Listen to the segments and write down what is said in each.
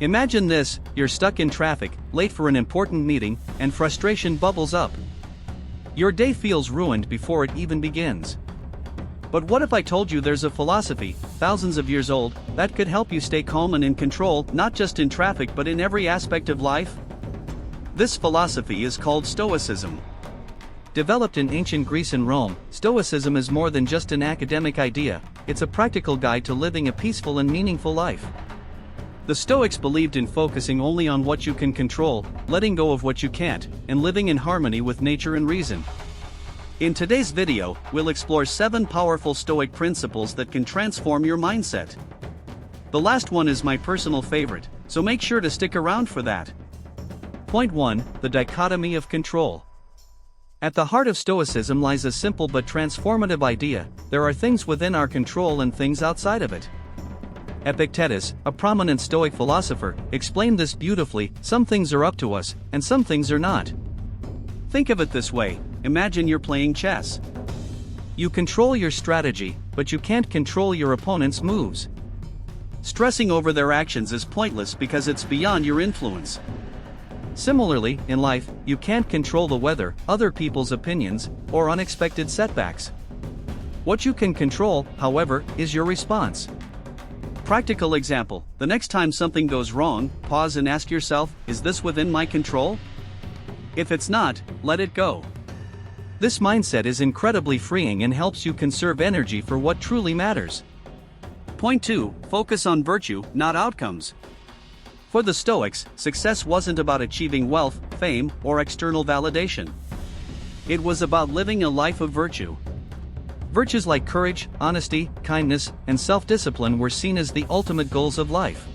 Imagine this: you're stuck in traffic, late for an important meeting, and frustration bubbles up. Your day feels ruined before it even begins. But what if I told you there's a philosophy, thousands of years old, that could help you stay calm and in control, not just in traffic but in every aspect of life? This philosophy is called Stoicism. Developed in ancient Greece and Rome, Stoicism is more than just an academic idea, it's a practical guide to living a peaceful and meaningful life. The Stoics believed in focusing only on what you can control, letting go of what you can't, and living in harmony with nature and reason. In today's video, we'll explore 7 powerful Stoic principles that can transform your mindset. The last one is my personal favorite, so make sure to stick around for that. Point 1: The dichotomy of control. At the heart of Stoicism lies a simple but transformative idea: there are things within our control and things outside of it. Epictetus, a prominent Stoic philosopher, explained this beautifully: some things are up to us, and some things are not. Think of it this way: imagine you're playing chess. You control your strategy, but you can't control your opponent's moves. Stressing over their actions is pointless because it's beyond your influence. Similarly, in life, you can't control the weather, other people's opinions, or unexpected setbacks. What you can control, however, is your response. Practical example: the next time something goes wrong, pause and ask yourself, is this within my control? If it's not, let it go. This mindset is incredibly freeing and helps you conserve energy for what truly matters. Point 2: Focus on virtue, not outcomes. For the Stoics, success wasn't about achieving wealth, fame, or external validation. It was about living a life of virtue. Virtues like courage, honesty, kindness, and self-discipline were seen as the ultimate goals of life.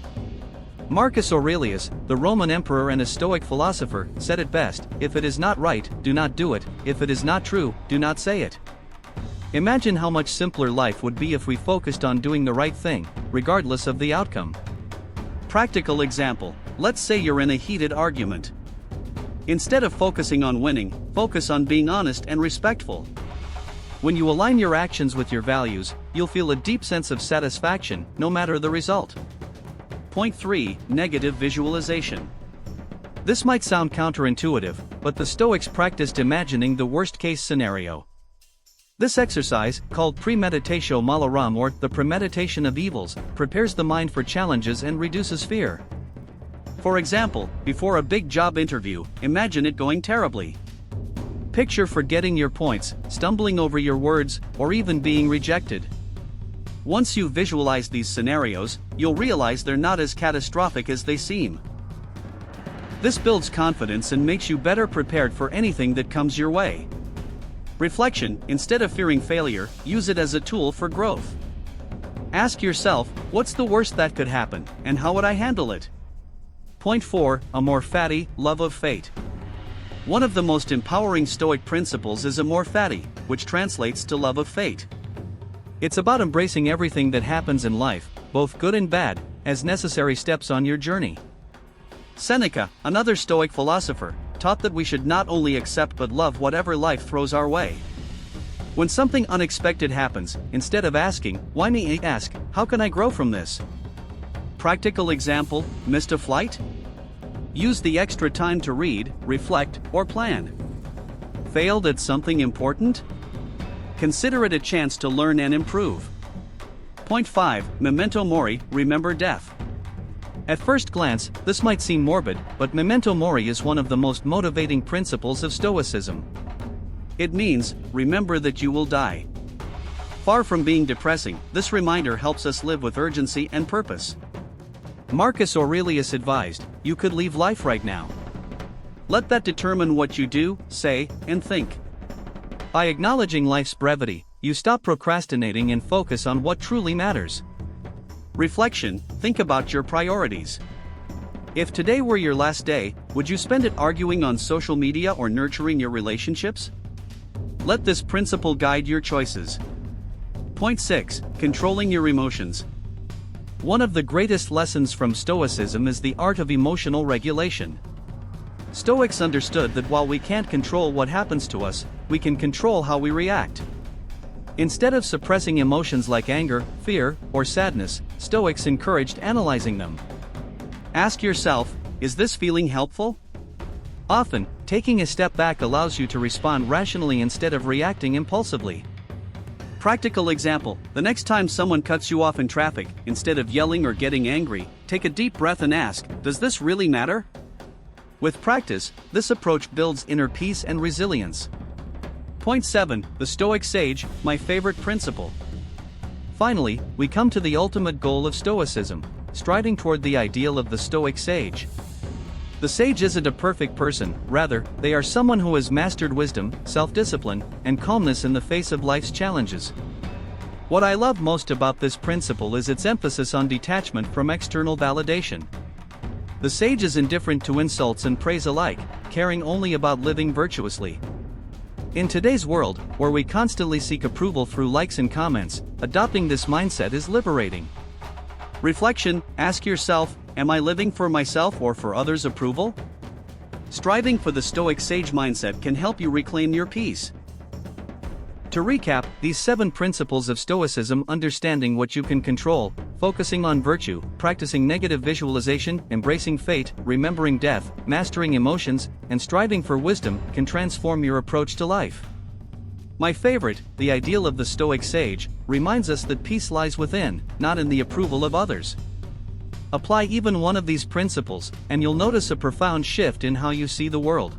Marcus Aurelius, the Roman emperor and a Stoic philosopher, said it best: if it is not right, do not do it; if it is not true, do not say it. Imagine how much simpler life would be if we focused on doing the right thing, regardless of the outcome. Practical example: let's say you're in a heated argument. Instead of focusing on winning, focus on being honest and respectful. When you align your actions with your values, you'll feel a deep sense of satisfaction, no matter the result. Point 3: Negative visualization. This might sound counterintuitive, but the Stoics practiced imagining the worst-case scenario. This exercise, called premeditatio malorum or the premeditation of evils, prepares the mind for challenges and reduces fear. For example, before a big job interview, imagine it going terribly. Picture forgetting your points, stumbling over your words, or even being rejected. Once you visualize these scenarios, you'll realize they're not as catastrophic as they seem. This builds confidence and makes you better prepared for anything that comes your way. Reflection: instead of fearing failure, use it as a tool for growth. Ask yourself, what's the worst that could happen, and how would I handle it? Point 4: Amor fati, love of fate. One of the most empowering Stoic principles is amor fati, which translates to love of fate. It's about embracing everything that happens in life, both good and bad, as necessary steps on your journey. Seneca, another Stoic philosopher, taught that we should not only accept but love whatever life throws our way. When something unexpected happens, instead of asking, "Why me?" ask, "How can I grow from this?" Practical example: missed a flight? Use the extra time to read, reflect, or plan. Failed at something important? Consider it a chance to learn and improve. Point 5: Memento mori, remember death. At first glance, this might seem morbid, but memento mori is one of the most motivating principles of Stoicism. It means, remember that you will die. Far from being depressing, this reminder helps us live with urgency and purpose. Marcus Aurelius advised, you could leave life right now. Let that determine what you do, say, and think. By acknowledging life's brevity, you stop procrastinating and focus on what truly matters. Reflection: think about your priorities. If today were your last day, would you spend it arguing on social media or nurturing your relationships? Let this principle guide your choices. Point 6: Controlling your emotions. One of the greatest lessons from Stoicism is the art of emotional regulation. Stoics understood that while we can't control what happens to us, we can control how we react. Instead of suppressing emotions like anger, fear, or sadness, Stoics encouraged analyzing them. Ask yourself, is this feeling helpful? Often, taking a step back allows you to respond rationally instead of reacting impulsively. Practical example: the next time someone cuts you off in traffic, instead of yelling or getting angry, take a deep breath and ask, does this really matter? With practice, this approach builds inner peace and resilience. Point 7. The Stoic Sage, my favorite principle. Finally, we come to the ultimate goal of Stoicism, striding toward the ideal of the Stoic sage. The sage isn't a perfect person, rather, they are someone who has mastered wisdom, self-discipline, and calmness in the face of life's challenges. What I love most about this principle is its emphasis on detachment from external validation. The sage is indifferent to insults and praise alike, caring only about living virtuously. In today's world, where we constantly seek approval through likes and comments, adopting this mindset is liberating. Reflection: ask yourself, am I living for myself or for others' approval? Striving for the Stoic sage mindset can help you reclaim your peace. To recap, these 7 principles of Stoicism: understanding what you can control, focusing on virtue, practicing negative visualization, embracing fate, remembering death, mastering emotions, and striving for wisdom, can transform your approach to life. My favorite, the ideal of the Stoic sage, reminds us that peace lies within, not in the approval of others. Apply even one of these principles, and you'll notice a profound shift in how you see the world.